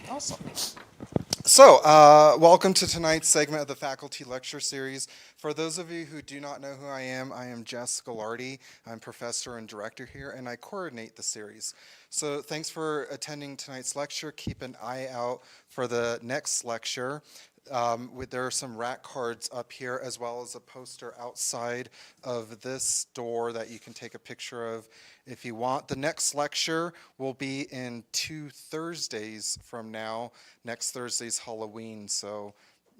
Awesome. So, welcome to tonight's segment of the Faculty Lecture Series. For those of you who do not know who I am Jess Scolardi. I'm professor and director here, and I coordinate the series. So, thanks for attending tonight's lecture. Keep an eye out for the next lecture. There are some rack cards up here, as well as a poster outside of this door that you can take a picture of if you want. The next lecture will be in 2 Thursdays from now. Next Thursday's Halloween, so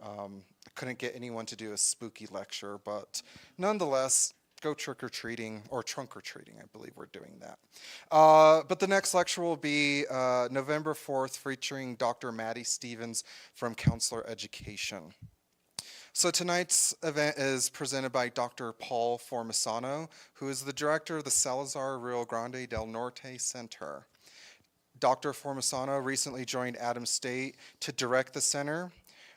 I couldn't get anyone to do a spooky lecture, but nonetheless, go trick-or-treating, or trunk-or-treating, I believe we're doing that. But the next lecture will be November 4th, featuring Dr. Maddie Stevens from Counselor Education. So tonight's event is presented by Dr. Paul Formisano, who is the director of the Salazar Rio Grande del Norte Center. Dr. Formisano recently joined Adams State to direct the center,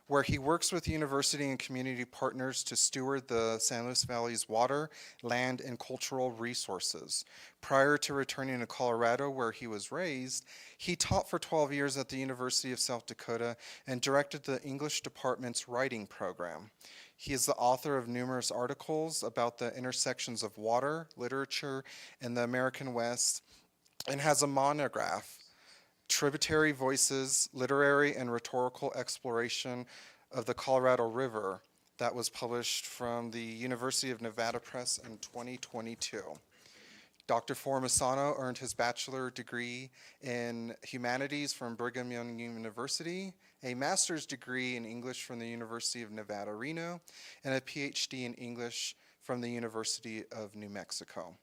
where he works with university and community partners to steward the San Luis Valley's water, land, and cultural resources. Prior to returning to Colorado, where he was raised, he taught for 12 years at the University of South Dakota and directed the English department's writing program. He is the author of numerous articles about the intersections of water, literature, and the American West, and has a monograph, Tributary Voices, Literary and Rhetorical Exploration of the Colorado River, that was published from the University of Nevada Press in 2022. Dr. Formisano earned his bachelor degree in humanities from Brigham Young University, a master's degree in English from the University of Nevada, Reno, and a PhD in English from the University of New Mexico.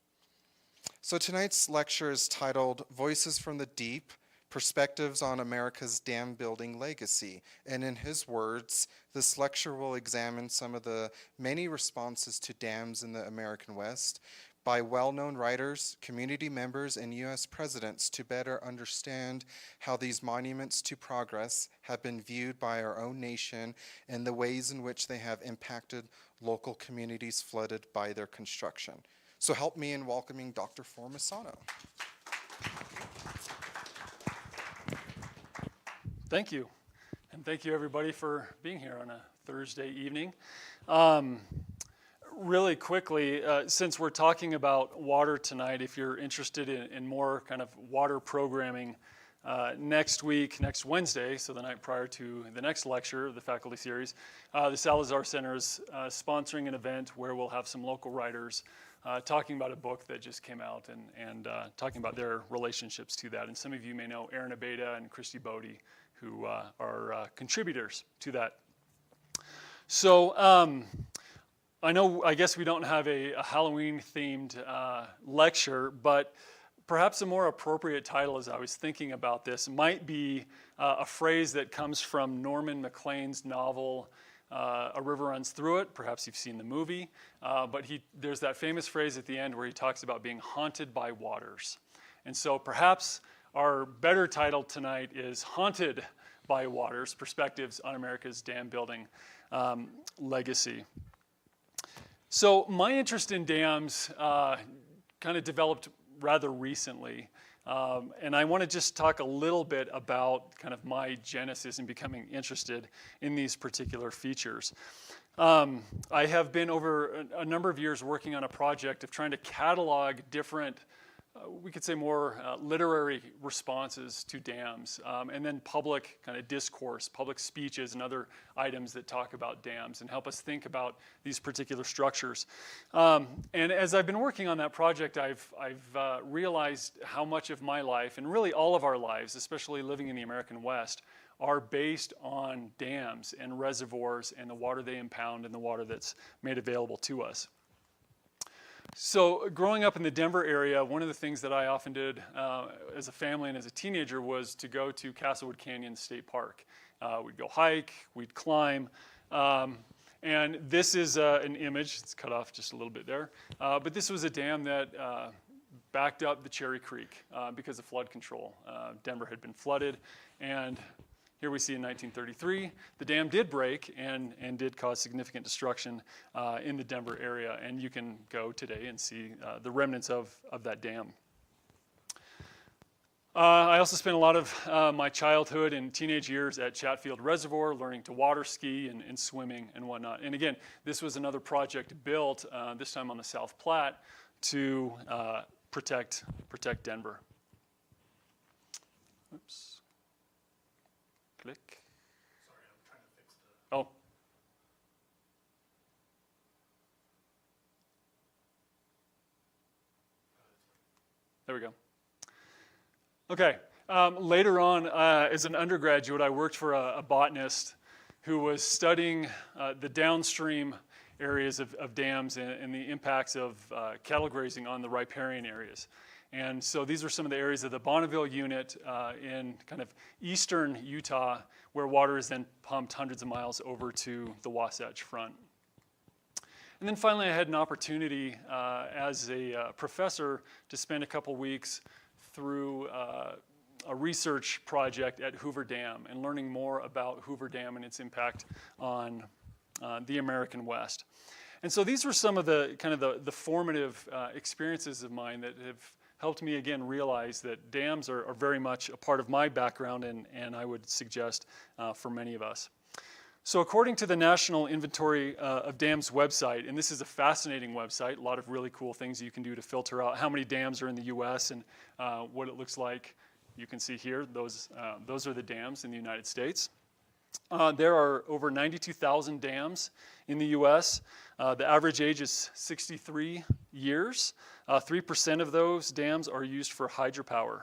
So tonight's lecture is titled Voices from the Deep, Perspectives on America's Dam Building Legacy. And in his words, this lecture will examine some of the many responses to dams in the American West by well-known writers, community members, and U.S. presidents to better understand how these monuments to progress have been viewed by our own nation and the ways in which they have impacted local communities flooded by their construction. So help me in welcoming Dr. Formisano. Thank you, and thank you everybody for being here on a Thursday evening. Really quickly, since we're talking about water tonight, if you're interested in more kind of water programming, next week, next Wednesday, so the night prior to the next lecture of the faculty series, the Salazar Center is sponsoring an event where we'll have some local writers talking about a book that just came out and talking about their relationships to that. And some of you may know Aaron Abeda and Christy Bodie, who are contributors to that. So I guess we don't have a Halloween-themed lecture, but perhaps a more appropriate title as I was thinking about this might be a phrase that comes from Norman Maclean's novel, A River Runs Through It. Perhaps you've seen the movie, but there's that famous phrase at the end where he talks about being haunted by waters. And so perhaps our better title tonight is Haunted by Waters, Perspectives on America's Dam Building Legacy. So my interest in dams kind of developed rather recently, and I want to just talk a little bit about kind of my genesis in becoming interested in these particular features. I have been over a number of years working on a project of trying to catalog different we could say more literary responses to dams, and then public kind of discourse, public speeches and other items that talk about dams and help us think about these particular structures. And as I've been working on that project, I've realized how much of my life, and really all of our lives, especially living in the American West, are based on dams and reservoirs and the water they impound and the water that's made available to us. So growing up in the Denver area, one of the things that I often did as a family and as a teenager was to go to Castlewood Canyon State Park. We'd go hike, we'd climb, and this is an image, it's cut off just a little bit there, but this was a dam that backed up the Cherry Creek because of flood control. Denver had been flooded, and here we see in 1933, the dam did break and did cause significant destruction in the Denver area. And you can go today and see the remnants of that dam. I also spent a lot of my childhood and teenage years at Chatfield Reservoir, learning to water ski and swimming and whatnot. And again, this was another project built, this time on the South Platte, to protect Denver. Oops. Click. Sorry, I'm trying to fix the... Oh. There we go. Okay. Later on, as an undergraduate, I worked for a botanist who was studying the downstream areas of dams and the impacts of cattle grazing on the riparian areas. And so these are some of the areas of the Bonneville unit in kind of eastern Utah, where water is then pumped hundreds of miles over to the Wasatch Front. And then finally, I had an opportunity as a professor to spend a couple weeks through a research project at Hoover Dam and learning more about Hoover Dam and its impact on the American West. And so these were some of the kind of the formative experiences of mine that have helped me again realize that dams are very much a part of my background, and I would suggest for many of us. So according to the National Inventory of Dams website, and this is a fascinating website, a lot of really cool things you can do to filter out how many dams are in the US and what it looks like. You can see here, those are the dams in the United States. There are over 92,000 dams in the US. The average age is 63 years. 3% of those dams are used for hydropower.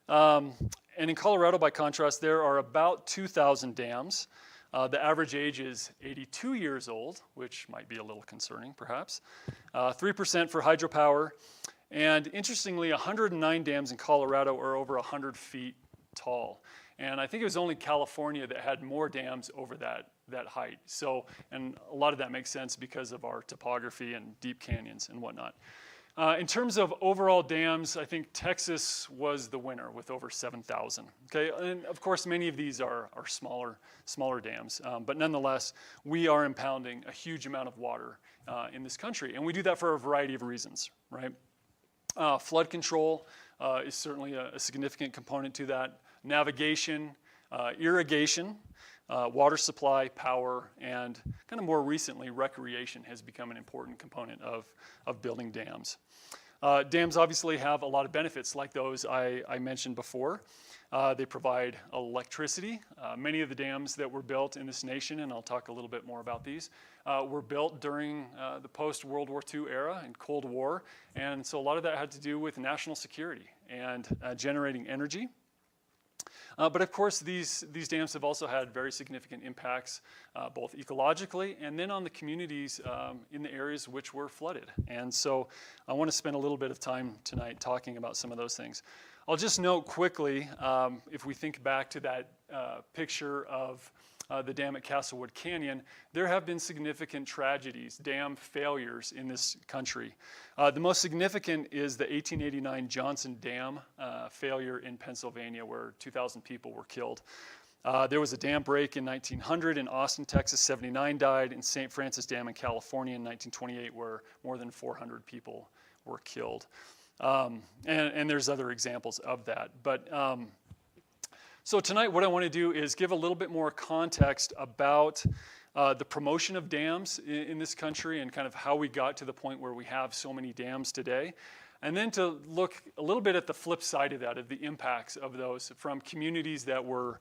And in Colorado, by contrast, there are about 2,000 dams. The average age is 82 years old, which might be a little concerning, perhaps. 3% for hydropower. And interestingly, 109 dams in Colorado are over 100 feet tall. And I think it was only California that had more dams over that height. So, and a lot of that makes sense because of our topography and deep canyons and whatnot. In terms of overall dams, I think Texas was the winner with over 7,000. Okay, and of course many of these are smaller dams, but nonetheless we are impounding a huge amount of water in this country, and we do that for a variety of reasons, right? Flood control is certainly a significant component to that. Navigation, irrigation, water supply, power, and kind of more recently, recreation has become an important component of building dams. Dams obviously have a lot of benefits like those I mentioned before. They provide electricity. Many of the dams that were built in this nation, and I'll talk a little bit more about these, were built during the post-World War II era and Cold War, and so a lot of that had to do with national security and generating energy. But of course, these dams have also had very significant impacts, both ecologically and then on the communities in the areas which were flooded. And so I want to spend a little bit of time tonight talking about some of those things. I'll just note quickly, if we think back to that picture of the dam at Castlewood Canyon, there have been significant tragedies, dam failures in this country. The most significant is the 1889 Johnson Dam failure in Pennsylvania, where 2,000 people were killed. There was a dam break in 1900 in Austin, Texas, 79 died, and St. Francis Dam in California in 1928, where more than 400 people were killed. And there's other examples of that. But so tonight what I want to do is give a little bit more context about the promotion of dams in this country and kind of how we got to the point where we have so many dams today. And then to look a little bit at the flip side of that, of the impacts of those from communities that were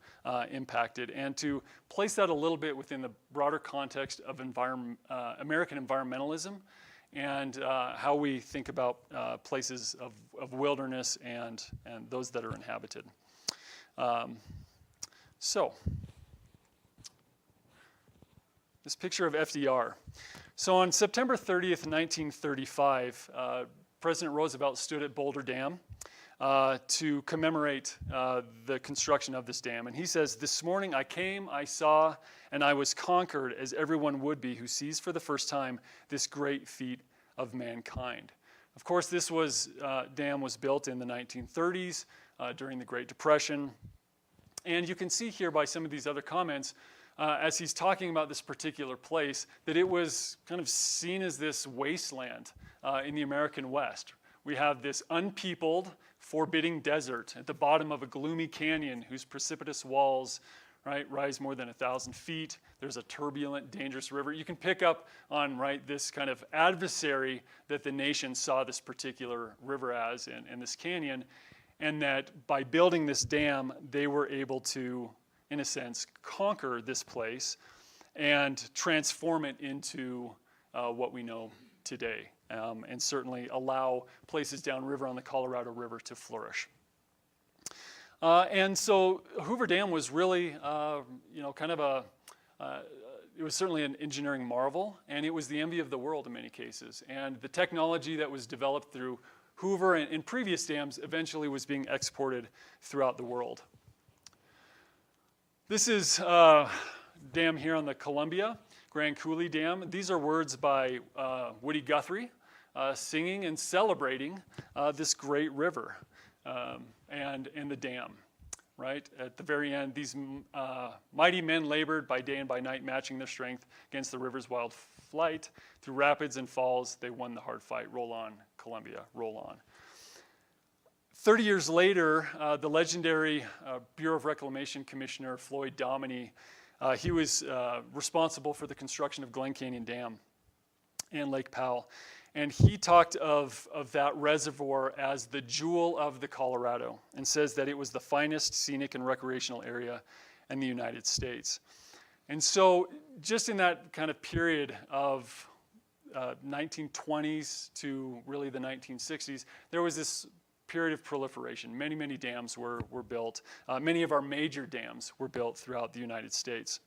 impacted, and to place that a little bit within the broader context of American environmentalism and how we think about places of wilderness and those that are inhabited. So, this picture of FDR. So on September 30th, 1935, President Roosevelt stood at Boulder Dam to commemorate the construction of this dam. And he says, "This morning I came, I saw, and I was conquered, as everyone would be who sees for the first time this great feat of mankind." Of course, this dam was built in the 1930s during the Great Depression. And you can see here by some of these other comments, as he's talking about this particular place, that it was kind of seen as this wasteland in the American West, we have this unpeopled, forbidding desert at the bottom of a gloomy canyon whose precipitous walls, right, rise more than 1,000 feet. There's a turbulent, dangerous river. You can pick up on, right, this kind of adversary that the nation saw this particular river as in this canyon, and that by building this dam, they were able to, in a sense, conquer this place and transform it into what we know today, and certainly allow places downriver on the Colorado River to flourish. And so Hoover Dam was really, kind of it was certainly an engineering marvel, and it was the envy of the world in many cases. And the technology that was developed through Hoover and previous dams eventually was being exported throughout the world. This is a dam here on the Columbia, Grand Coulee Dam. These are words by Woody Guthrie singing and celebrating this great river. And the dam, right? At the very end, these mighty men labored by day and by night, matching their strength against the river's wild flight. Through rapids and falls, they won the hard fight. Roll on, Columbia, roll on. 30 years later, the legendary Bureau of Reclamation Commissioner Floyd Dominy, he was responsible for the construction of Glen Canyon Dam and Lake Powell. And he talked of that reservoir as the jewel of the Colorado, and says that it was the finest scenic and recreational area in the United States. And so just in that kind of period of 1920s to really the 1960s, there was this period of proliferation. Many, many dams were built. Many of our major dams were built throughout the United States.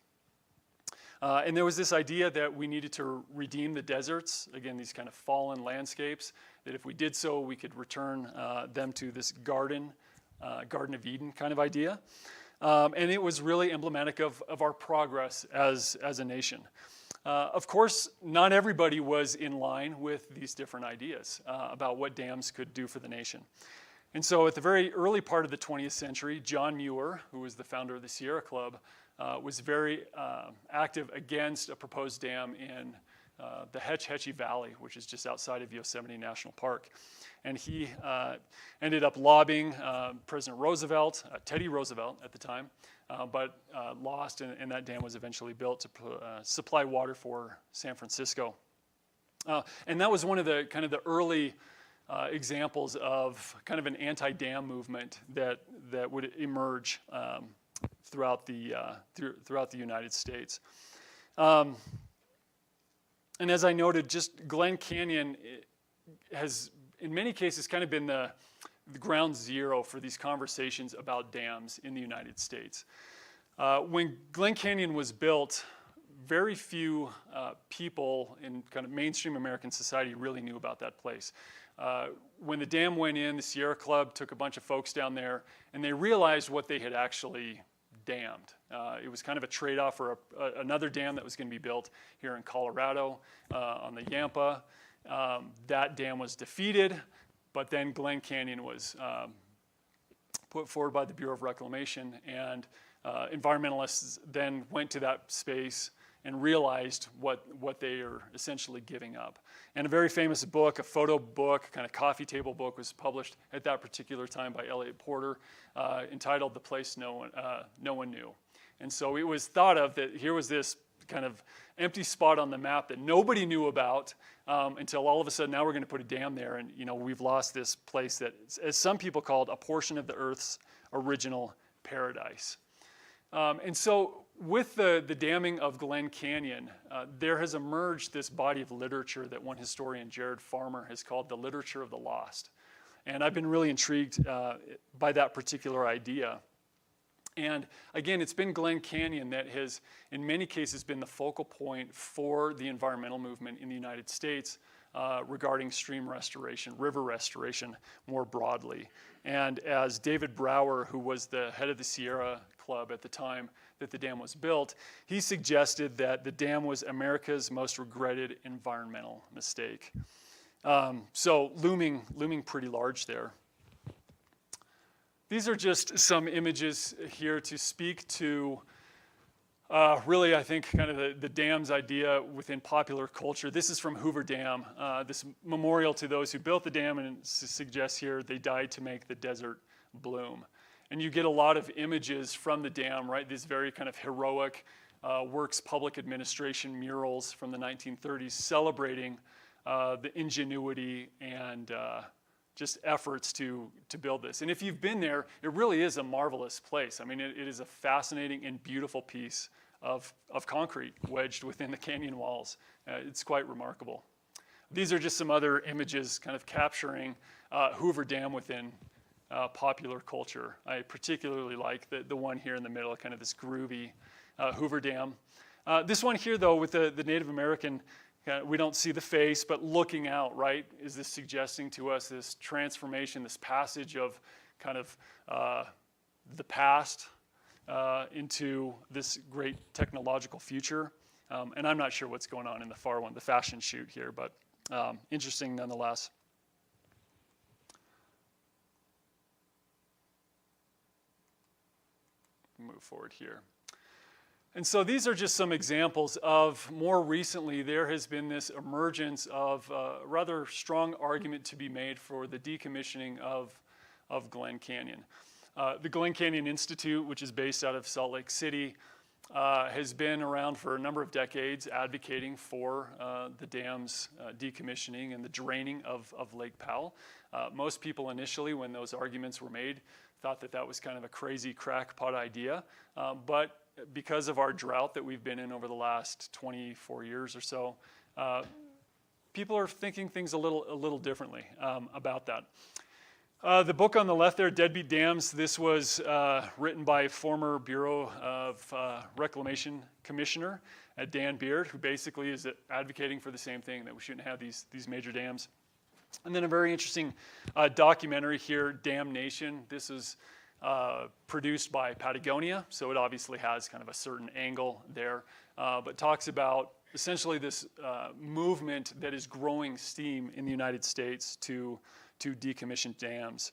And there was this idea that we needed to redeem the deserts, again, these kind of fallen landscapes, that if we did so, we could return them to this Garden of Eden kind of idea. And it was really emblematic of our progress as a nation. Of course, not everybody was in line with these different ideas about what dams could do for the nation. And so at the very early part of the 20th century, John Muir, who was the founder of the Sierra Club, was very active against a proposed dam in the Hetch Hetchy Valley, which is just outside of Yosemite National Park. And he ended up lobbying President Roosevelt, Teddy Roosevelt at the time, but lost, and that dam was eventually built to supply water for San Francisco. And that was one of the kind of the early examples of kind of an anti-dam movement that would emerge throughout the United States. And as I noted, just Glen Canyon has, in many cases, kind of been the ground zero for these conversations about dams in the United States. When Glen Canyon was built, very few people in kind of mainstream American society really knew about that place. When the dam went in, the Sierra Club took a bunch of folks down there, and they realized what they had actually dammed. It was kind of a trade-off for another dam that was going to be built here in Colorado on the Yampa. That dam was defeated, but then Glen Canyon was put forward by the Bureau of Reclamation, and environmentalists then went to that space and realized what they are essentially giving up. And a very famous book, a photo book, kind of coffee table book, was published at that particular time by Elliot Porter, entitled "The Place No One Knew." And so it was thought of that here was this kind of empty spot on the map that nobody knew about until all of a sudden now we're going to put a dam there, and we've lost this place that, as some people called, a portion of the Earth's original paradise. And so with the damming of Glen Canyon, there has emerged this body of literature that one historian, Jared Farmer, has called the literature of the lost. And I've been really intrigued by that particular idea. And again, it's been Glen Canyon that has, in many cases, been the focal point for the environmental movement in the United States regarding stream restoration, river restoration more broadly. And as David Brower, who was the head of the Sierra Club at the time that the dam was built, he suggested that the dam was America's most regretted environmental mistake. So looming pretty large there. These are just some images here to speak to really, I think kind of the dams idea within popular culture. This is from Hoover Dam, this memorial to those who built the dam, and it suggests here they died to make the desert bloom. And you get a lot of images from the dam, right? These very kind of heroic works public administration murals from the 1930s celebrating the ingenuity and just efforts to build this. And if you've been there, it really is a marvelous place. I mean, it is a fascinating and beautiful piece of concrete wedged within the canyon walls. It's quite remarkable. These are just some other images kind of capturing Hoover Dam within popular culture. I particularly like the one here in the middle, kind of this groovy Hoover Dam. This one here, though, with the Native American, we don't see the face, but looking out, right? Is this suggesting to us this transformation, this passage of kind of the past into this great technological future? And I'm not sure what's going on in the far one, the fashion shoot here, but interesting nonetheless. Move forward here. And so these are just some examples of, more recently, there has been this emergence of a rather strong argument to be made for the decommissioning of Glen Canyon. The Glen Canyon Institute, which is based out of Salt Lake City, has been around for a number of decades advocating for the dam's decommissioning and the draining of Lake Powell. Most people initially, when those arguments were made, thought that that was kind of a crazy crackpot idea, but because of our drought that we've been in over the last 24 years or so, people are thinking things a little differently about that. The book on the left there, Deadbeat Dams, this was written by former Bureau of Reclamation Commissioner Dan Beard, who basically is advocating for the same thing, that we shouldn't have these major dams. And then a very interesting documentary here, Dam Nation. This is produced by Patagonia, so it obviously has kind of a certain angle there, but talks about essentially this movement that is growing steam in the United States to decommission dams.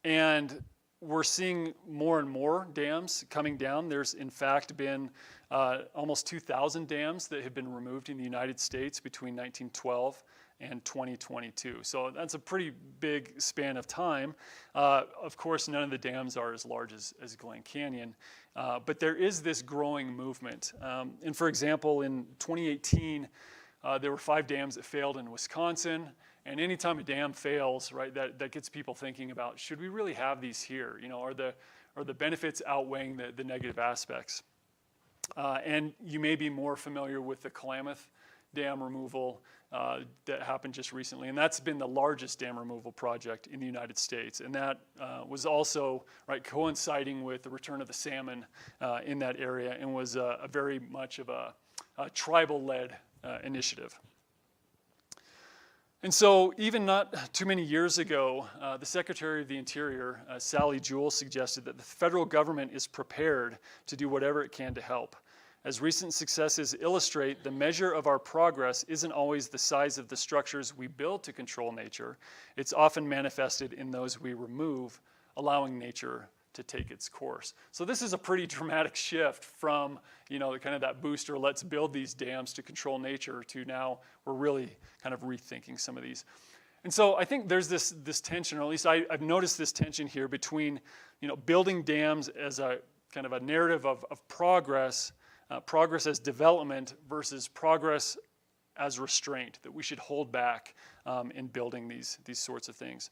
And we're seeing more and more dams coming down. There's in fact been almost 2,000 dams that have been removed in the United States between 1912 and 2022. So that's a pretty big span of time. Of course, none of the dams are as large as Glen Canyon, but there is this growing movement. And for example, in 2018, there were 5 dams that failed in Wisconsin. And anytime a dam fails, right, that gets people thinking about, should we really have these here? You know, are the benefits outweighing the negative aspects? And you may be more familiar with the Klamath Dam removal that happened just recently, and that's been the largest dam removal project in the United States, and that was also coinciding with the return of the salmon in that area, and was a very much of a tribal-led initiative. And so even not too many years ago, the Secretary of the Interior, Sally Jewell, suggested that the federal government is prepared to do whatever it can to help. As recent successes illustrate, the measure of our progress isn't always the size of the structures we build to control nature. It's often manifested in those we remove, allowing nature to take its course. So this is a pretty dramatic shift from, you know, kind of that booster, let's build these dams to control nature, to now we're really kind of rethinking some of these. And so I think there's this tension, or at least I've noticed this tension here between, you know, building dams as a kind of a narrative of progress, progress as development versus progress as restraint, that we should hold back in building these sorts of things.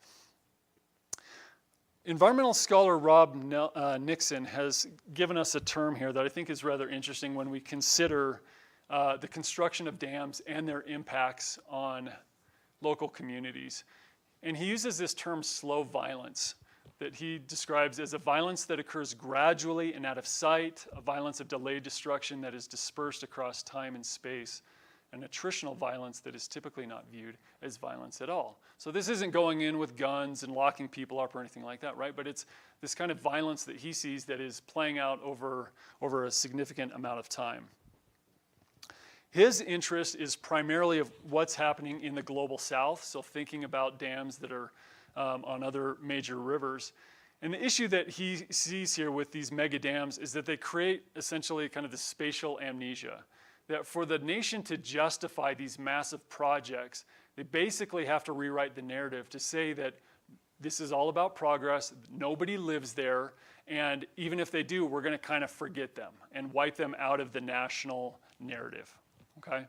Environmental scholar Rob Nixon has given us a term here that I think is rather interesting when we consider the construction of dams and their impacts on local communities. And he uses this term slow violence, that he describes as a violence that occurs gradually and out of sight, a violence of delayed destruction that is dispersed across time and space, an attritional violence that is typically not viewed as violence at all. So this isn't going in with guns and locking people up or anything like that, right? But it's this kind of violence that he sees that is playing out over a significant amount of time. His interest is primarily of what's happening in the global south, so thinking about dams that are on other major rivers. And the issue that he sees here with these mega dams is that they create essentially kind of the spatial amnesia. That for the nation to justify these massive projects, they basically have to rewrite the narrative to say that this is all about progress, nobody lives there, and even if they do, we're going to kind of forget them and wipe them out of the national narrative, okay?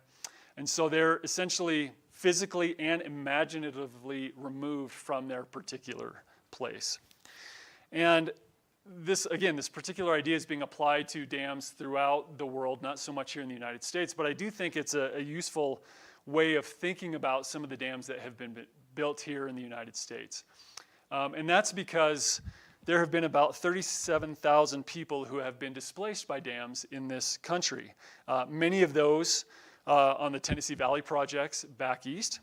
And so they're essentially physically and imaginatively removed from their particular place. And this, again, this particular idea is being applied to dams throughout the world, not so much here in the United States, but I do think it's a useful way of thinking about some of the dams that have been built here in the United States. And that's because there have been about 37,000 people who have been displaced by dams in this country. Many of those on the Tennessee Valley projects back east,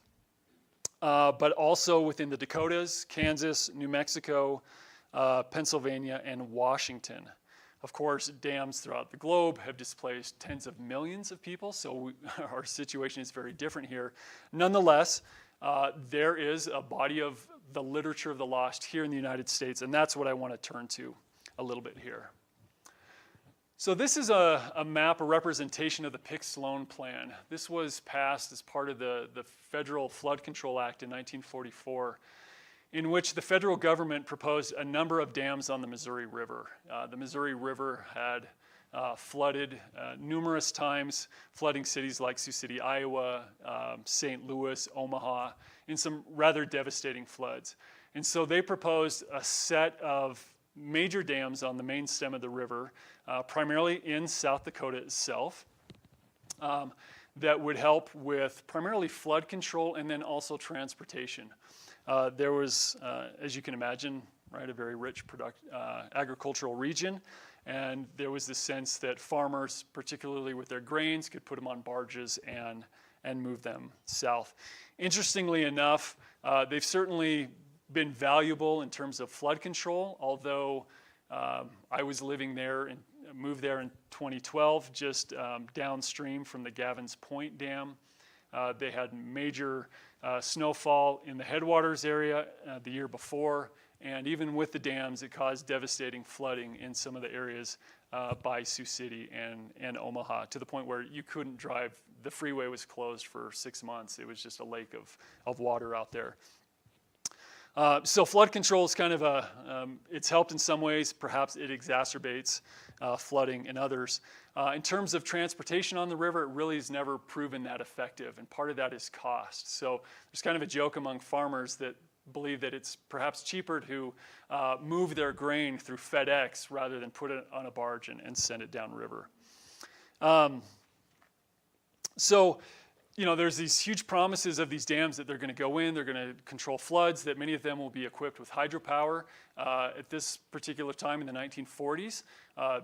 but also within the Dakotas, Kansas, New Mexico, Pennsylvania, and Washington. Of course, dams throughout the globe have displaced tens of millions of people, so our situation is very different here. Nonetheless, there is a body of the literature of the lost here in the United States, and that's what I want to turn to a little bit here. So this is a map, a representation of the Pick-Sloan Plan. This was passed as part of the Federal Flood Control Act in 1944, in which the federal government proposed a number of dams on the Missouri River. The Missouri River had flooded numerous times, flooding cities like Sioux City, Iowa, St. Louis, Omaha, in some rather devastating floods. And so they proposed a set of major dams on the main stem of the river, primarily in South Dakota itself, that would help with primarily flood control and then also transportation. There was, as you can imagine, right, a very rich agricultural region, and there was this sense that farmers, particularly with their grains, could put them on barges and move them south. Interestingly enough, they've certainly been valuable in terms of flood control, although I was living there and moved there in 2012, just downstream from the Gavins Point Dam. They had major snowfall in the headwaters area the year before, and even with the dams, it caused devastating flooding in some of the areas by Sioux City and Omaha, to the point where you couldn't drive. The freeway was closed for 6 months. It was just a lake of water out there. So flood control is kind of it's helped in some ways. Perhaps it exacerbates flooding in others. In terms of transportation on the river, it really has never proven that effective, and part of that is cost. So there's kind of a joke among farmers that believe that it's perhaps cheaper to move their grain through FedEx rather than put it on a barge and send it downriver. So, you know, there's these huge promises of these dams that they're going to go in, they're going to control floods, that many of them will be equipped with hydropower. At this particular time in the 1940s,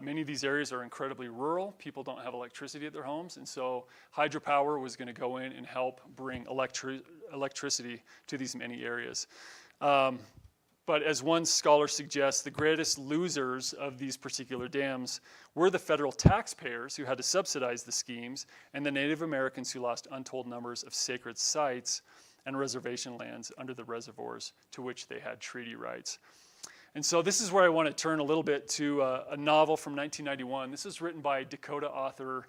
many of these areas are incredibly rural. People don't have electricity at their homes, and so hydropower was going to go in and help bring electricity to these many areas. But as one scholar suggests, the greatest losers of these particular dams were the federal taxpayers who had to subsidize the schemes, and the Native Americans who lost untold numbers of sacred sites and reservation lands under the reservoirs to which they had treaty rights. And so this is where I want to turn a little bit to a novel from 1991. This is written by Dakota author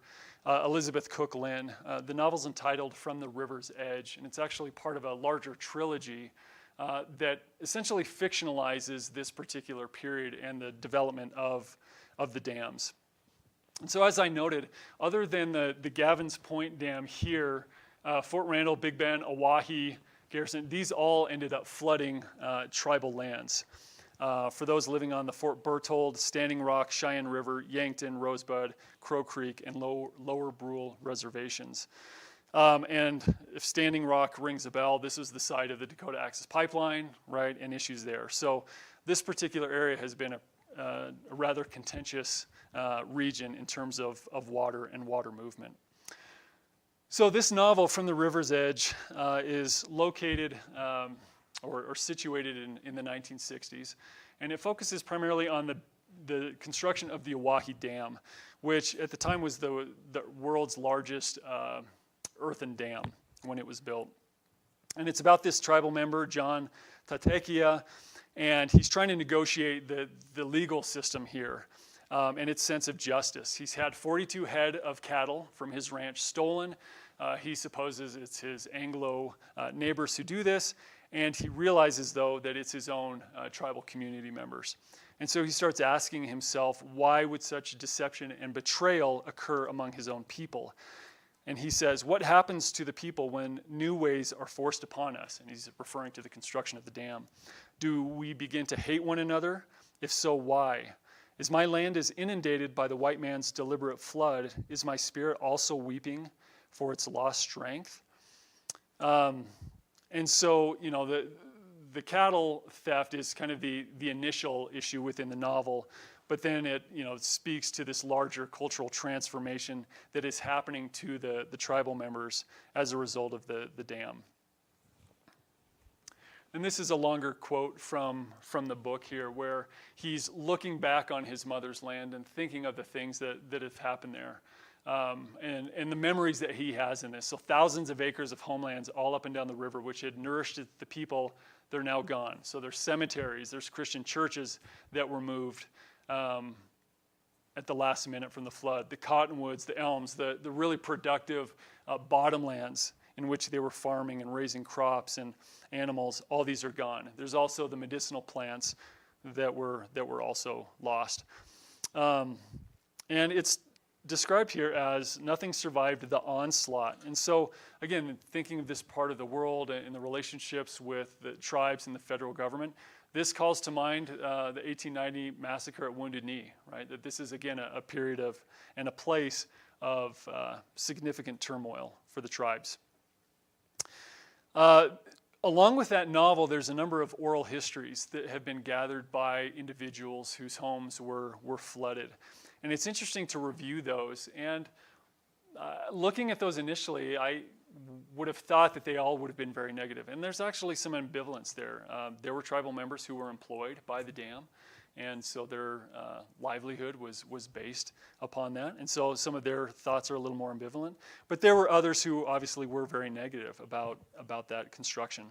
Elizabeth Cook Lynn. The novel's entitled From the River's Edge, and it's actually part of a larger trilogy that essentially fictionalizes this particular period and the development of the dams. And so as I noted, other than the Gavins Point Dam here, Fort Randall, Big Bend, Oahe, Garrison, these all ended up flooding tribal lands. For those living on the Fort Berthold, Standing Rock, Cheyenne River, Yankton, Rosebud, Crow Creek, and Lower Brule reservations. And if Standing Rock rings a bell, this is the site of the Dakota Access Pipeline, right, and issues there. So this particular area has been a rather contentious region in terms of water and water movement. So this novel, From the River's Edge, is located or situated in the 1960s, and it focuses primarily on the construction of the Oahe Dam, which at the time was the world's largest earthen dam when it was built. And it's about this tribal member, John Tatekia, And he's trying to negotiate the legal system here and its sense of justice. He's had 42 head of cattle from his ranch stolen. He supposes it's his Anglo neighbors who do this, and he realizes, though, that it's his own tribal community members. And so he starts asking himself, why would such deception and betrayal occur among his own people? And he says, what happens to the people when new ways are forced upon us? And he's referring to the construction of the dam. Do we begin to hate one another? If so, why? As my land is inundated by the white man's deliberate flood, is my spirit also weeping for its lost strength? And so, you know, the cattle theft is kind of the initial issue within the novel, but then it, you know, speaks to this larger cultural transformation that is happening to the tribal members as a result of the dam. And this is a longer quote from the book here, where he's looking back on his mother's land and thinking of the things that have happened there. And the memories that he has in this. So thousands of acres of homelands all up and down the river, which had nourished the people, they're now gone. So there's cemeteries, there's Christian churches that were moved at the last minute from the flood. The cottonwoods, the elms, the really productive bottomlands in which they were farming and raising crops and animals, all these are gone. There's also the medicinal plants that were also lost. And it's described here as nothing survived the onslaught. And so, again, thinking of this part of the world and the relationships with the tribes and the federal government, this calls to mind the 1890 massacre at Wounded Knee, right? That this is, again, a period of and a place of significant turmoil for the tribes. Along with that novel, there's a number of oral histories that have been gathered by individuals whose homes were flooded. And it's interesting to review those. And looking at those initially, I would have thought that they all would have been very negative. And there's actually some ambivalence there. There were tribal members who were employed by the dam, and so their livelihood was based upon that. And so some of their thoughts are a little more ambivalent. But there were others who obviously were very negative about that construction.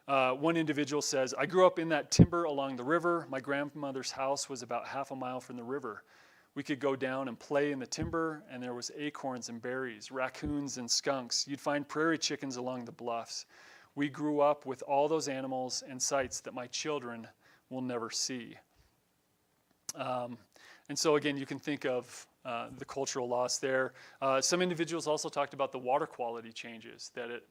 One individual says, I grew up in that timber along the river. My grandmother's house was about half a mile from the river. We could go down and play in the timber, and there was acorns and berries, raccoons and skunks. You'd find prairie chickens along the bluffs. We grew up with all those animals and sights that my children will never see. And so again, you can think of the cultural loss there. Some individuals also talked about the water quality changes, that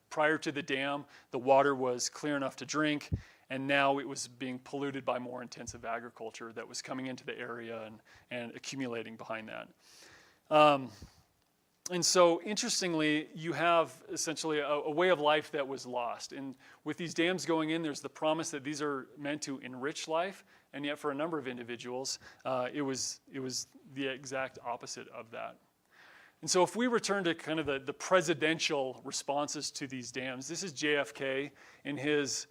prior to the dam, the water was clear enough to drink, and now it was being polluted by more intensive agriculture that was coming into the area and accumulating behind that. And so, interestingly, you have essentially a way of life that was lost. And with these dams going in, there's the promise that these are meant to enrich life, and yet for a number of individuals, it was the exact opposite of that. And so if we return to kind of the presidential responses to these dams, this is JFK in his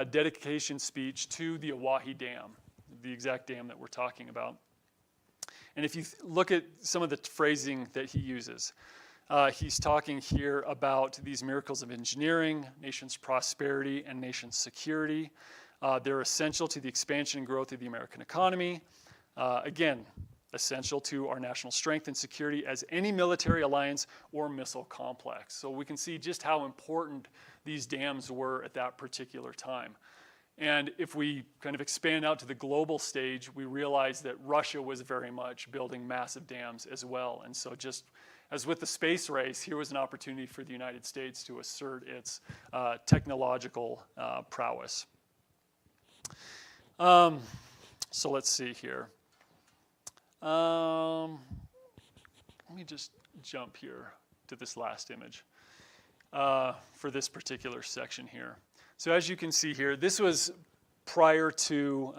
dedication speech to the Oahe Dam, the exact dam that we're talking about. And if you look at some of the phrasing that he uses, he's talking here about these miracles of engineering, nation's prosperity, and nation's security. They're essential to the expansion and growth of the American economy. Again, essential to our national strength and security as any military alliance or missile complex. So we can see just how important these dams were at that particular time. And if we kind of expand out to the global stage, we realize that Russia was very much building massive dams as well. And so just as with the space race, here was an opportunity for the United States to assert its technological prowess. So let's see here. Let me just jump here to this last image for this particular section here. So as you can see here, this was prior to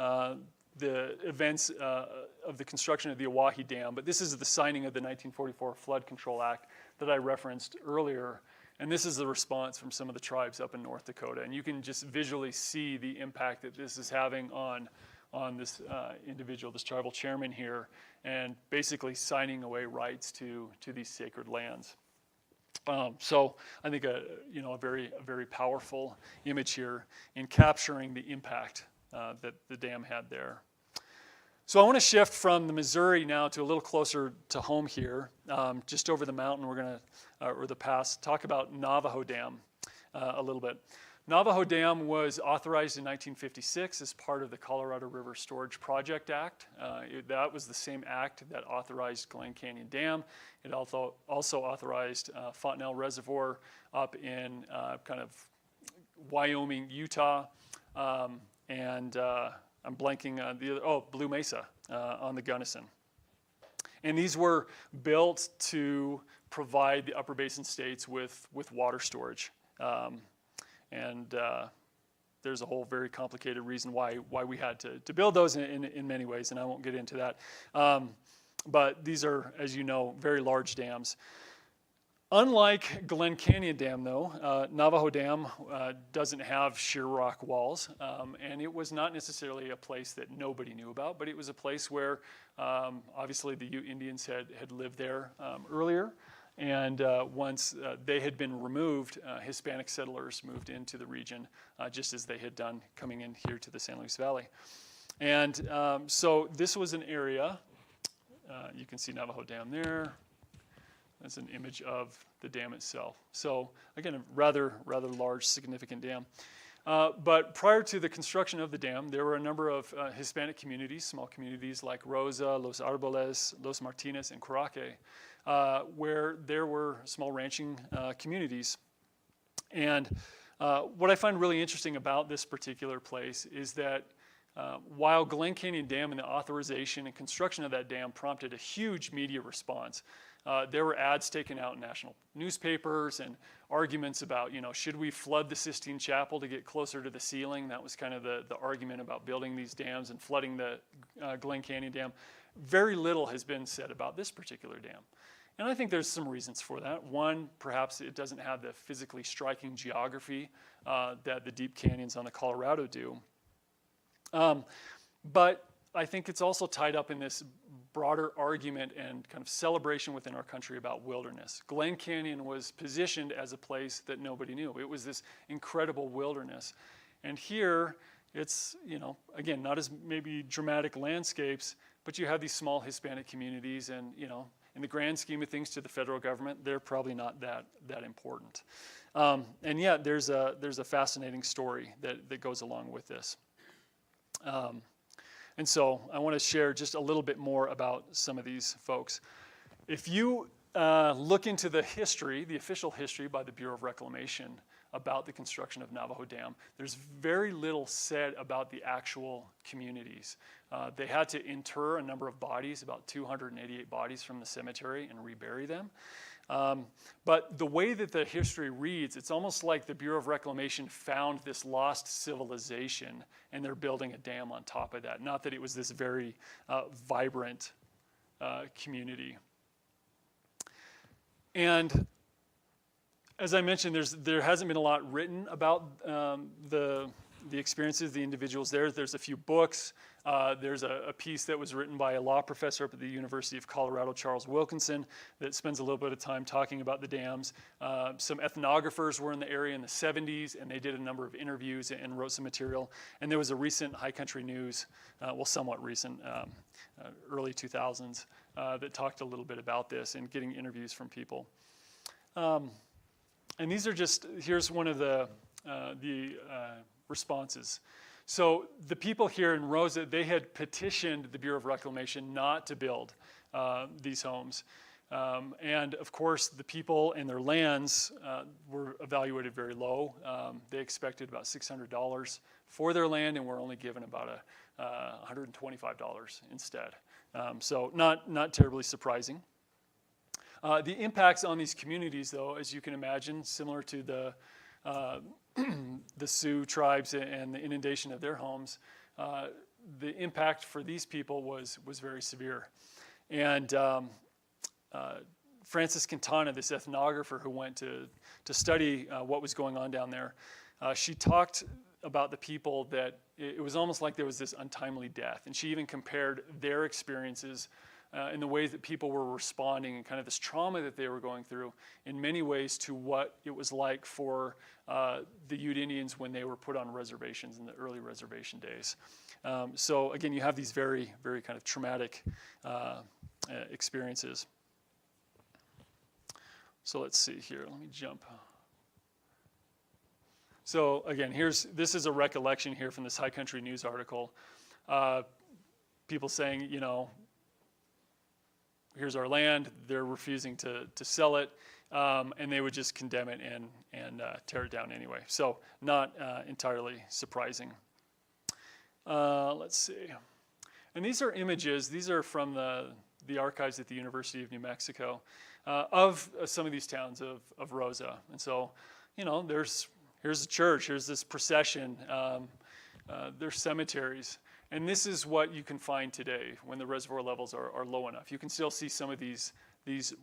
the events of the construction of the Oahe Dam, but this is the signing of the 1944 Flood Control Act that I referenced earlier. And this is the response from some of the tribes up in North Dakota. And you can just visually see the impact that this is having on this individual, this tribal chairman here, and basically signing away rights to these sacred lands. So I think a very powerful image here in capturing the impact that the dam had there. So I want to shift from the Missouri now to a little closer to home here, just over the mountain. We're going to, or the pass, talk about Navajo Dam a little bit. Navajo Dam was authorized in 1956 as part of the Colorado River Storage Project Act. That was the same act that authorized Glen Canyon Dam. It also authorized Fontenelle Reservoir up in kind of Wyoming, Utah, and I'm blanking on the other, Blue Mesa on the Gunnison. And these were built to provide the upper basin states with water storage. And there's a whole very complicated reason why we had to build those in many ways, and I won't get into that. But these are, as you know, very large dams. Unlike Glen Canyon Dam, though, Navajo Dam doesn't have sheer rock walls, and it was not necessarily a place that nobody knew about, but it was a place where obviously the Ute Indians had lived there earlier. And once they had been removed, Hispanic settlers moved into the region, just as they had done coming in here to the San Luis Valley. And so this was an area, you can see Navajo Dam there. That's an image of the dam itself. So again, a rather large, significant dam. But prior to the construction of the dam, there were a number of Hispanic communities, small communities like Rosa, Los Arboles, Los Martinez, and Coraque, where there were small ranching communities. And what I find really interesting about this particular place is that while Glen Canyon Dam and the authorization and construction of that dam prompted a huge media response, there were ads taken out in national newspapers and arguments about, should we flood the Sistine Chapel to get closer to the ceiling? That was kind of the argument about building these dams and flooding the Glen Canyon Dam. Very little has been said about this particular dam. And I think there's some reasons for that. One, perhaps it doesn't have the physically striking geography that the deep canyons on the Colorado do. But I think it's also tied up in this broader argument and kind of celebration within our country about wilderness. Glen Canyon was positioned as a place that nobody knew. It was this incredible wilderness. And here, it's, again, not as maybe dramatic landscapes, but you have these small Hispanic communities and, in the grand scheme of things to the federal government, they're probably not that important. And yet, there's a fascinating story that goes along with this. And so I want to share just a little bit more about some of these folks. If you look into the history, the official history by the Bureau of Reclamation about the construction of Navajo Dam, there's very little said about the actual communities. They had to inter a number of bodies, about 288 bodies from the cemetery, and rebury them. But the way that the history reads, it's almost like the Bureau of Reclamation found this lost civilization and they're building a dam on top of that. Not that it was this very vibrant community. And as I mentioned, there hasn't been a lot written about the experiences of the individuals there. There's a few books. There's a piece that was written by a law professor up at the University of Colorado, Charles Wilkinson, that spends a little bit of time talking about the dams. Some ethnographers were in the area in the 70s, and they did a number of interviews and wrote some material. And there was a recent High Country News, somewhat recent, early 2000s, that talked a little bit about this and getting interviews from people. And these are just, here's one of the responses. So the people here in Rosa, they had petitioned the Bureau of Reclamation not to build these homes. And of course, the people and their lands were evaluated very low. They expected about $600 for their land, and were only given about $125 instead. So not terribly surprising. The impacts on these communities, though, as you can imagine, similar to the Sioux tribes and the inundation of their homes, the impact for these people was very severe. And Frances Quintana, this ethnographer who went to study what was going on down there, she talked about the people that it was almost like there was this untimely death. And she even compared their experiences in the ways that people were responding and kind of this trauma that they were going through in many ways to what it was like for the Ute Indians when they were put on reservations in the early reservation days. So again, you have these very, very kind of traumatic experiences. So let's see here, let me jump. So again, this is a recollection here from this High Country News article. People saying, you know, here's our land, they're refusing to sell it, and they would just condemn it and tear it down anyway. So not entirely surprising. Let's see. And these are images, these are from the archives at the University of New Mexico of some of these towns of Rosa. And so, you know, here's a church, here's this procession, there's cemeteries. And this is what you can find today when the reservoir levels are low enough. You can still see some of these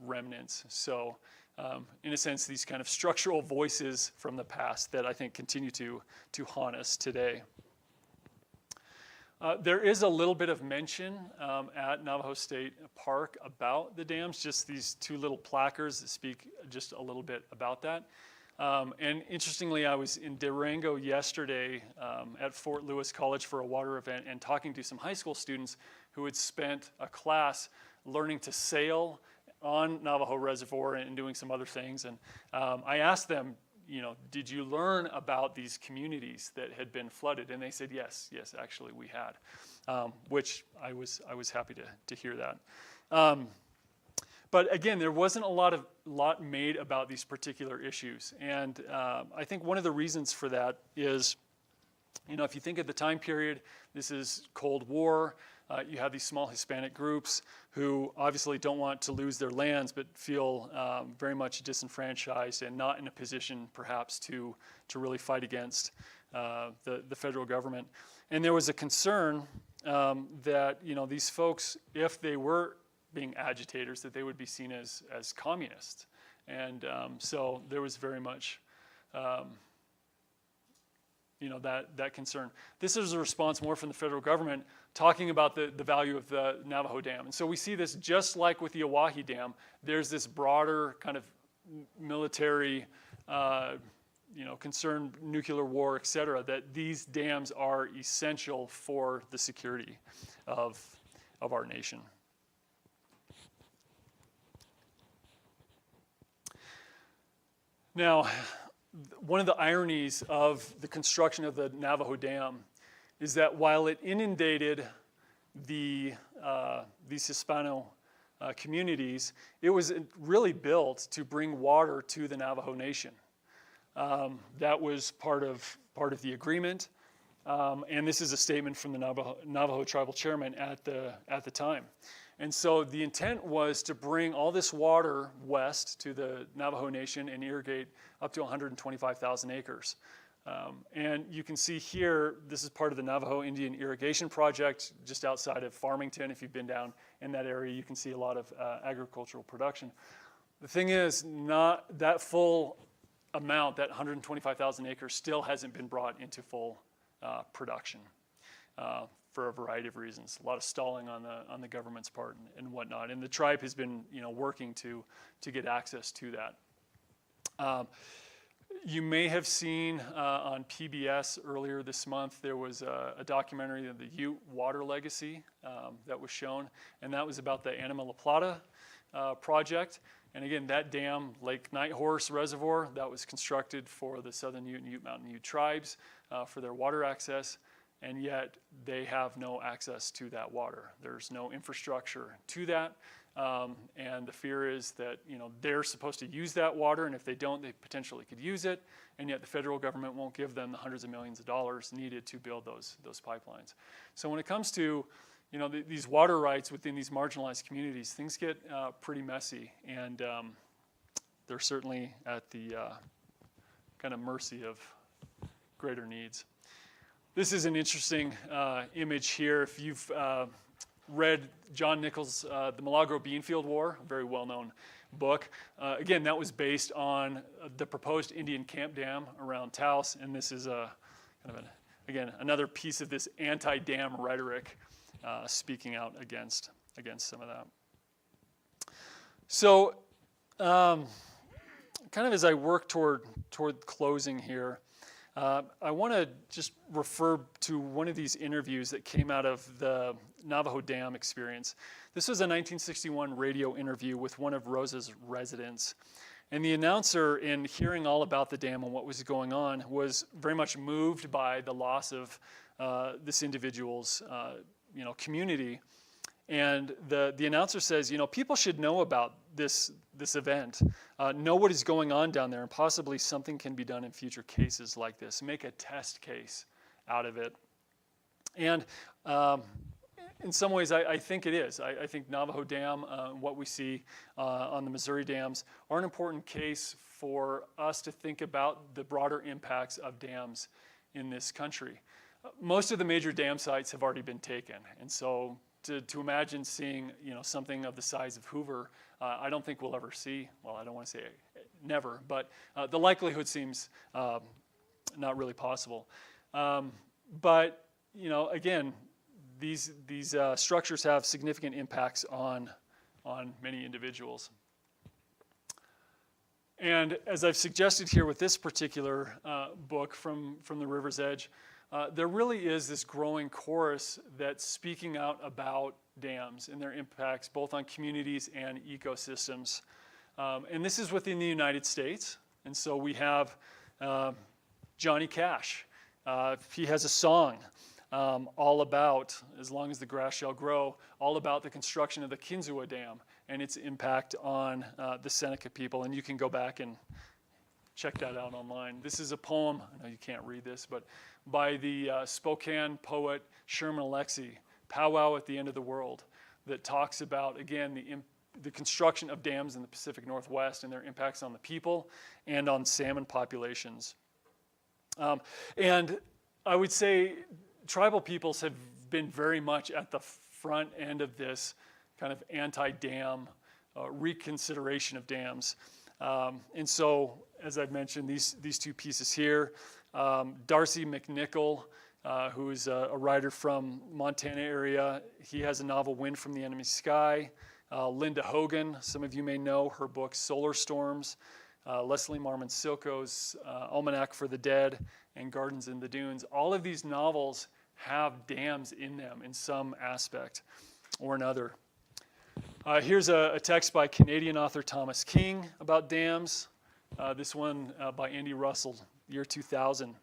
remnants. So in a sense, these kind of structural voices from the past that I think continue to haunt us today. There is a little bit of mention at Navajo State Park about the dams, just these two little placards that speak just a little bit about that. And interestingly, I was in Durango yesterday at Fort Lewis College for a water event and talking to some high school students who had spent a class learning to sail on Navajo Reservoir and doing some other things. And I asked them, you know, did you learn about these communities that had been flooded? And they said, yes, actually we had, which I was happy to hear that. But again, there wasn't a lot made about these particular issues. And I think one of the reasons for that is, you know, if you think of the time period, this is Cold War. You have these small Hispanic groups who obviously don't want to lose their lands, but feel very much disenfranchised and not in a position perhaps to really fight against the federal government. And there was a concern that, you know, these folks, if they were being agitators, that they would be seen as communists. And so there was very much you know, that concern. This is a response more from the federal government talking about the value of the Navajo Dam. And so we see this just like with the Oahe Dam. There's this broader kind of military, you know, concern, nuclear war, et cetera, that these dams are essential for the security of our nation. Now, one of the ironies of the construction of the Navajo Dam is that while it inundated these Hispano communities, it was really built to bring water to the Navajo Nation. That was part of the agreement, and this is a statement from the Navajo tribal chairman at the time. And so the intent was to bring all this water west to the Navajo Nation and irrigate up to 125,000 acres. And you can see here, this is part of the Navajo Indian Irrigation Project just outside of Farmington. If you've been down in that area, you can see a lot of agricultural production. The thing is, not that full amount, that 125,000 acres, still hasn't been brought into full production. For a variety of reasons, a lot of stalling on the government's part and whatnot, and the tribe has been, you know, working to get access to that. You may have seen on PBS earlier this month there was a documentary of the Ute Water Legacy that was shown, and that was about the Anima La Plata project. And again, that dam, Lake Nighthorse Reservoir, that was constructed for the Southern Ute and Ute Mountain Ute tribes for their water access. And yet they have no access to that water. There's no infrastructure to that, and the fear is that, you know, they're supposed to use that water, and if they don't, they potentially could use it, and yet the federal government won't give them the hundreds of millions of dollars needed to build those pipelines. So when it comes to, you know, these water rights within these marginalized communities, things get pretty messy, and they're certainly at the kind of mercy of greater needs. This is an interesting image here. If you've read John Nichols' The Milagro Beanfield War, a very well-known book, again, that was based on the proposed Indian camp dam around Taos, and this is again, another piece of this anti-dam rhetoric speaking out against some of that. So, kind of as I work toward closing here, I want to just refer to one of these interviews that came out of the Navajo Dam experience. This was a 1961 radio interview with one of Rosa's residents. And the announcer, in hearing all about the dam and what was going on, was very much moved by the loss of this individual's community. And the announcer says, people should know about this event, know what is going on down there, and possibly something can be done in future cases like this. Make a test case out of it. And in some ways, I think it is. I think Navajo Dam, what we see on the Missouri dams, are an important case for us to think about the broader impacts of dams in this country. Most of the major dam sites have already been taken, and so to imagine seeing something of the size of Hoover, I don't think we'll ever see. Well, I don't want to say never, but the likelihood seems not really possible. But again, these structures have significant impacts on many individuals. And as I've suggested here with this particular book from the River's Edge, there really is this growing chorus that's speaking out about dams and their impacts both on communities and ecosystems. And this is within the United States. And so we have Johnny Cash. He has a song all about, as long as the grass shall grow, all about the construction of the Kinzua Dam and its impact on the Seneca people. And you can go back and check that out online. This is a poem, I know you can't read this, but by the Spokane poet Sherman Alexie, Powwow at the End of the World, that talks about, again, the construction of dams in the Pacific Northwest and their impacts on the people and on salmon populations. And I would say tribal peoples have been very much at the front end of this kind of anti-dam reconsideration of dams. And so, as I've mentioned, these two pieces here, Darcy McNichol, who is a writer from Montana area, he has a novel, Wind from the Enemy Sky. Linda Hogan, some of you may know her book, Solar Storms. Leslie Marmon Silko's Almanac for the Dead and Gardens in the Dunes. All of these novels have dams in them in some aspect or another. Here's a text by Canadian author Thomas King about dams. This one by Andy Russell, year 2000.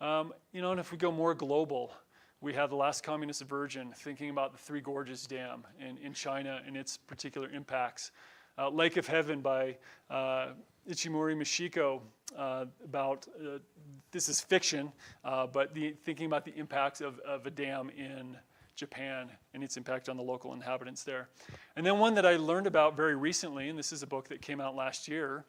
And if we go more global, we have The Last Communist Virgin thinking about the Three Gorges Dam in China and its particular impacts. Lake of Heaven by Ichimori Mishiko about, this is fiction, but thinking about the impacts of a dam in Japan and its impact on the local inhabitants there. And then one that I learned about very recently, and this is a book that came out last year,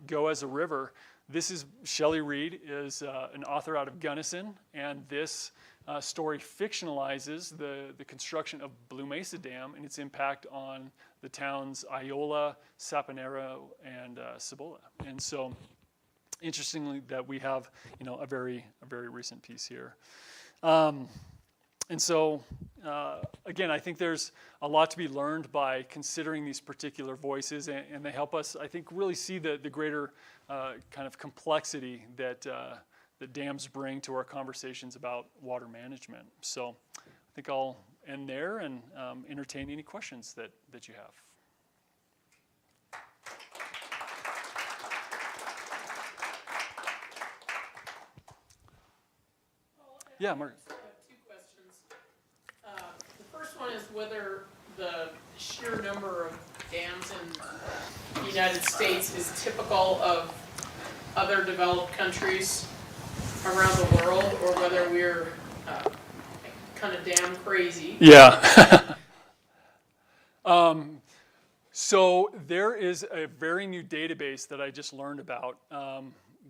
Go as a River. This is Shelley Reed, is an author out of Gunnison, and this story fictionalizes the construction of Blue Mesa Dam and its impact on the towns Iola, Saponara, and Cibola. And so, interestingly, that we have a very recent piece here. And so, again, I think there's a lot to be learned by considering these particular voices, and they help us, I think, really see the greater kind of complexity that dams bring to our conversations about water management. So I think I'll end there and entertain any questions that you have. Yeah, Mark. First one is whether the sheer number of dams in the United States is typical of other developed countries around the world, or whether we're kind of dam crazy. Yeah. So there is a very new database that I just learned about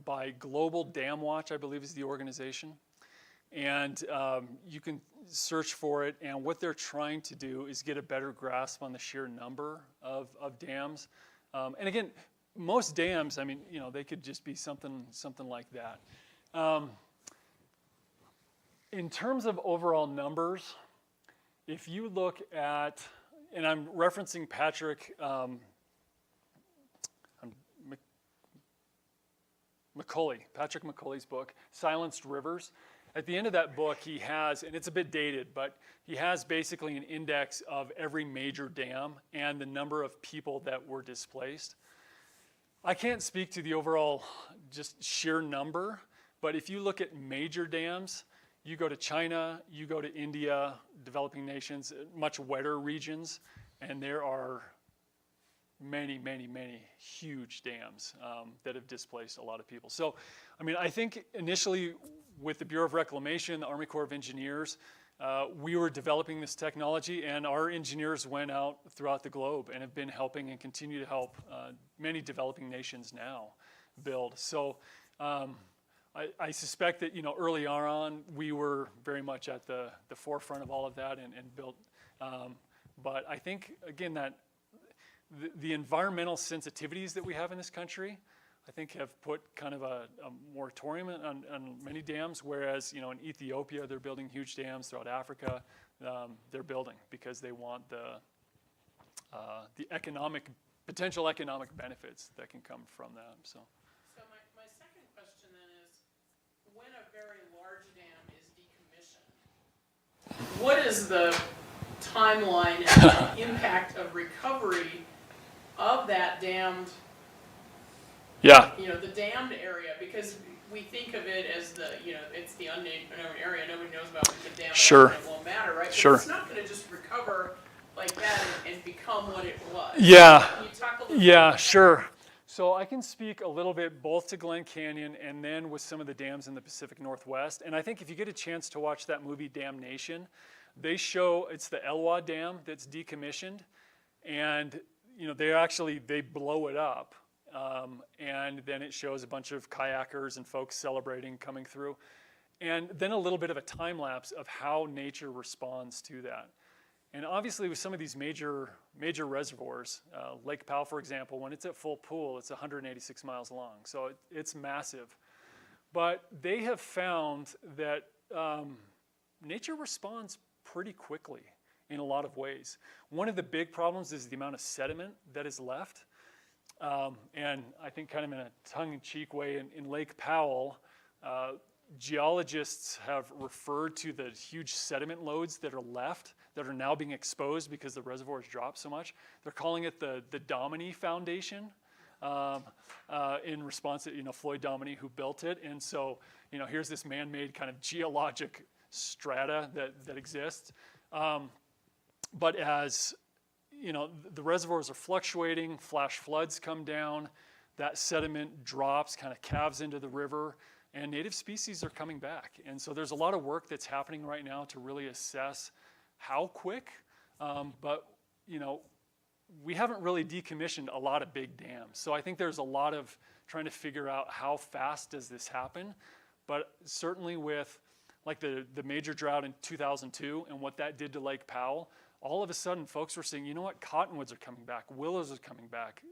by Global Dam Watch, I believe is the organization. And you can search for it, and what they're trying to do is get a better grasp on the sheer number of dams. And again, most dams, I mean, they could just be something like that. In terms of overall numbers, if you look at, and I'm referencing Patrick Patrick McCulley's book, Silenced Rivers. At the end of that book, he has, and it's a bit dated, but he has basically an index of every major dam and the number of people that were displaced. I can't speak to the overall just sheer number, but if you look at major dams, you go to China, you go to India, developing nations, much wetter regions, and there are many, many, many huge dams that have displaced a lot of people. So, I mean, I think initially with the Bureau of Reclamation, the Army Corps of Engineers, we were developing this technology, and our engineers went out throughout the globe and have been helping and continue to help many developing nations now build. So I suspect that, you know, early on, we were very much at the forefront of all of that and built. But I think, again, that the environmental sensitivities that we have in this country, I think, have put kind of a moratorium on many dams, whereas, you know, in Ethiopia, they're building huge dams. Throughout Africa, they're building because they want the potential economic benefits that can come from that. So my second question then is, when a very large dam is decommissioned, what is the timeline and impact of recovery of that dammed, the dammed area? Because we think of it as it's the unknown area. Nobody knows about what the dam is, and it won't matter, right? Sure. But it's not going to just recover like that and become what it was. Yeah. Can you talk a little bit Yeah, about sure. So I can speak a little bit both to Glen Canyon and then with some of the dams in the Pacific Northwest. And I think if you get a chance to watch that movie Damnation, they show it's the Elwha Dam that's decommissioned, and you know they blow it up, and then it shows a bunch of kayakers and folks celebrating coming through, and then a little bit of a time lapse of how nature responds to that. And obviously with some of these major reservoirs, Lake Powell, for example, when it's at full pool, it's 186 miles long, so it's massive. But they have found that nature responds pretty quickly in a lot of ways. One of the big problems is the amount of sediment that is left. And I think kind of in a tongue-in-cheek way, in Lake Powell, geologists have referred to the huge sediment loads that are left that are now being exposed because the reservoirs dropped so much. They're calling it the Dominy Foundation in response to Floyd Dominy, who built it. And so here's this man-made kind of geologic strata that exists. But as the reservoirs are fluctuating, flash floods come down, that sediment drops, kind of calves into the river, and native species are coming back. And so there's a lot of work that's happening right now to really assess how quick, but we haven't really decommissioned a lot of big dams. So I think there's a lot of trying to figure out how fast does this happen. But certainly with like the major drought in 2002 and what that did to Lake Powell, all of a sudden folks were saying, you know what, cottonwoods are coming back, willows are coming back,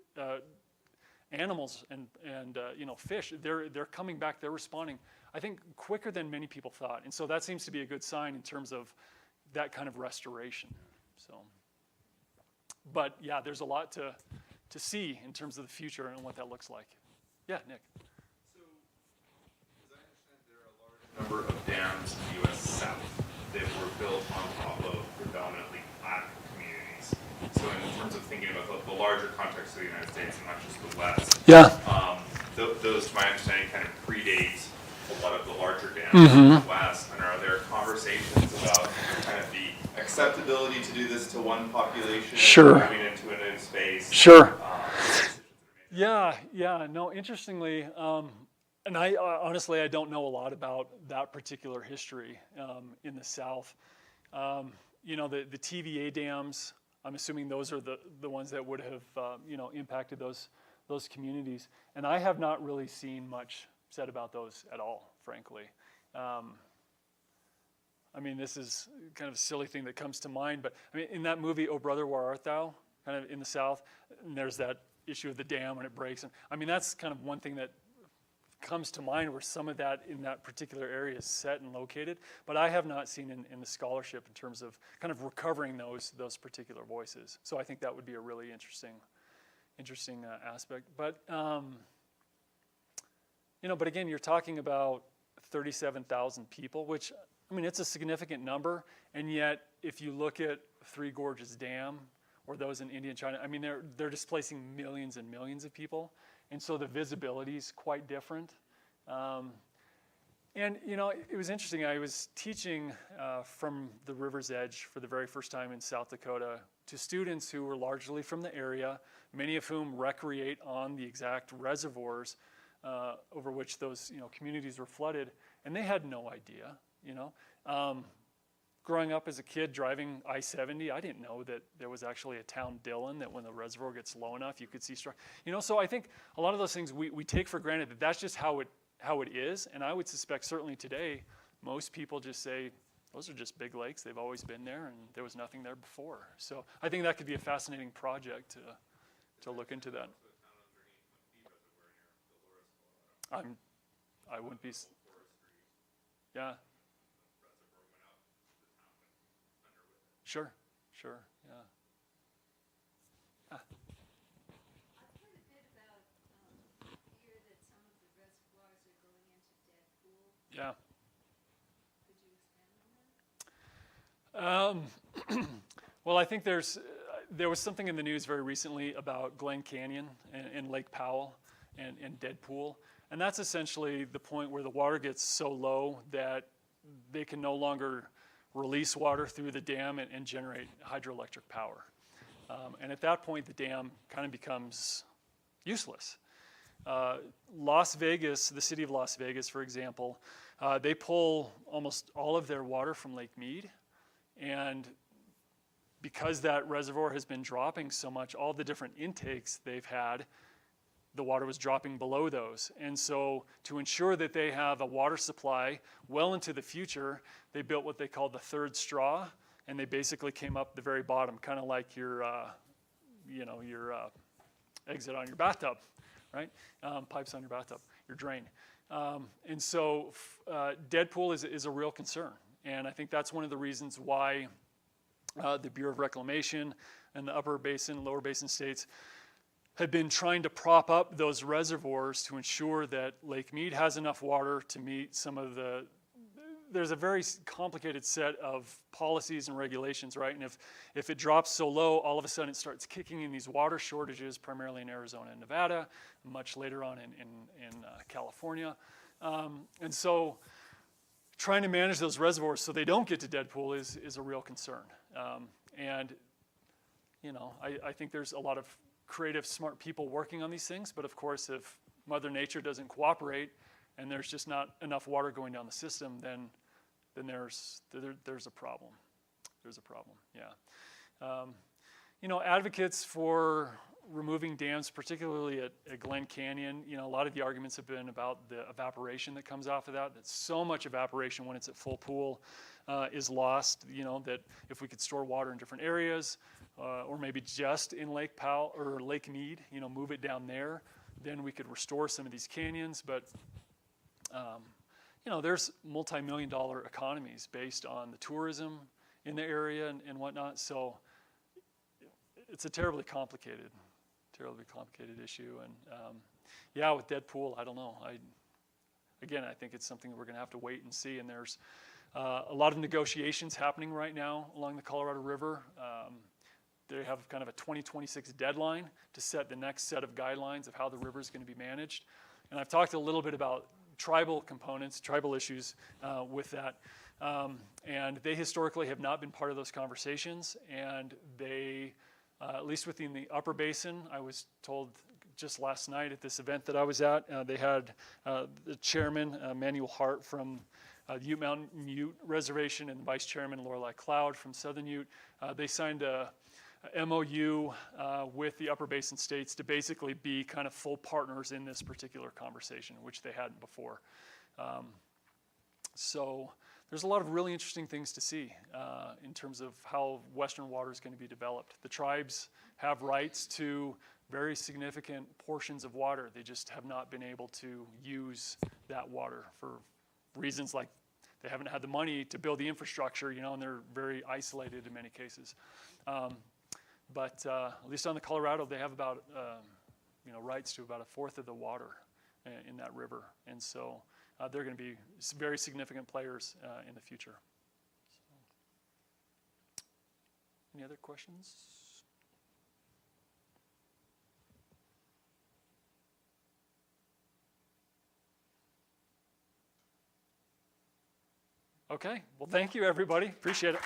animals and fish, they're coming back, they're responding, I think, quicker than many people thought. And so that seems to be a good sign in terms of that kind of restoration. So, but yeah, there's a lot to see in terms of the future and what that looks like. Yeah, Nick. So, as I understand, there are a large number of dams in the U.S. South that were built on top of predominantly black communities. So in terms of thinking about the larger context of the United States and not just the West, those, to my understanding, kind of predate a lot of the larger dams in the West. And are there conversations about kind of the acceptability to do this to one population moving into a new space? Sure. No, interestingly, and I honestly, I don't know a lot about that particular history in the South. The TVA dams, I'm assuming those are the ones that would have impacted those communities. And I have not really seen much said about those at all, frankly. This is kind of a silly thing that comes to mind, but in that movie, Oh Brother, Where Art Thou, kind of in the South, and there's that issue of the dam when it breaks. And that's kind of one thing that comes to mind where some of that in that particular area is set and located, but I have not seen in the scholarship in terms of kind of recovering those particular voices. So I think that would be a really interesting aspect. But But again, you're talking about 37,000 people, which, I mean, it's a significant number. And yet, if you look at Three Gorges Dam or those in India and China, I mean, they're displacing millions and millions of people. And so the visibility is quite different. And, it was interesting. I was teaching from the river's edge for the very first time in South Dakota to students who were largely from the area, many of whom recreate on the exact reservoirs over which those communities were flooded, and they had no idea. Growing up as a kid driving I-70, I didn't know that there was actually a town, Dillon, that when the reservoir gets low enough, you could see. So I think a lot of those things we take for granted that that's just how it is, and I would suspect certainly today, most people just say, those are just big lakes. They've always been there, and there was nothing there before. So I think that could be a fascinating project to look into that. I wouldn't be. Yeah. Sure. Yeah. I've heard a bit about here that some of the reservoirs are going into dead pools. Yeah. Could you expand on that? Well, I think there was something in the news very recently about Glen Canyon and Lake Powell and Dead Pool. And that's essentially the point where the water gets so low that they can no longer release water through the dam and generate hydroelectric power. And at that point, the dam kind of becomes useless. Las Vegas, the city of Las Vegas, for example, they pull almost all of their water from Lake Mead. And because that reservoir has been dropping so much, all the different intakes they've had, the water was dropping below those. And so to ensure that they have a water supply well into the future, they built what they called the third straw, and they basically came up the very bottom, kind of like your exit on your bathtub, right? Pipes on your bathtub, your drain. And so dead pool is a real concern. And I think that's one of the reasons why the Bureau of Reclamation and the upper basin, lower basin states have been trying to prop up those reservoirs to ensure that Lake Mead has enough water to meet some of there's a very complicated set of policies and regulations, right? And if it drops so low, all of a sudden it starts kicking in these water shortages, primarily in Arizona and Nevada, much later on in California. And so trying to manage those reservoirs so they don't get to dead pool is a real concern. And I think there's a lot of creative, smart people working on these things, but of course, if Mother Nature doesn't cooperate and there's just not enough water going down the system, then there's a problem. There's a problem, yeah. Advocates for removing dams, particularly at Glen Canyon, a lot of the arguments have been about the evaporation that comes off of that so much evaporation when it's at full pool is lost, that if we could store water in different areas, or maybe just in Lake Powell or Lake Mead, move it down there, then we could restore some of these canyons. But, there's multi-million-dollar economies based on the tourism in the area and whatnot. So it's a terribly complicated issue. And with dead pool, I don't know. I think it's something we're going to have to wait and see. And there's a lot of negotiations happening right now along the Colorado River. They have kind of a 2026 deadline to set the next set of guidelines of how the river is going to be managed. And I've talked a little bit about tribal components, tribal issues with that. And they historically have not been part of those conversations. And they, at least within the upper basin, I was told just last night at this event that I was at, they had the chairman, Manuel Hart from the Ute Mountain Ute Reservation, and the vice chairman, Lorelei Cloud from Southern Ute. They signed a MOU with the upper basin states to basically be kind of full partners in this particular conversation, which they hadn't before. So there's a lot of really interesting things to see in terms of how Western water is going to be developed. The tribes have rights to very significant portions of water. They just have not been able to use that water for reasons like they haven't had the money to build the infrastructure, and they're very isolated in many cases. But at least on the Colorado, they have about, rights to about a fourth of the water in that river. And so they're going to be very significant players in the future. So, any other questions? Okay, well, thank you, everybody. Appreciate it.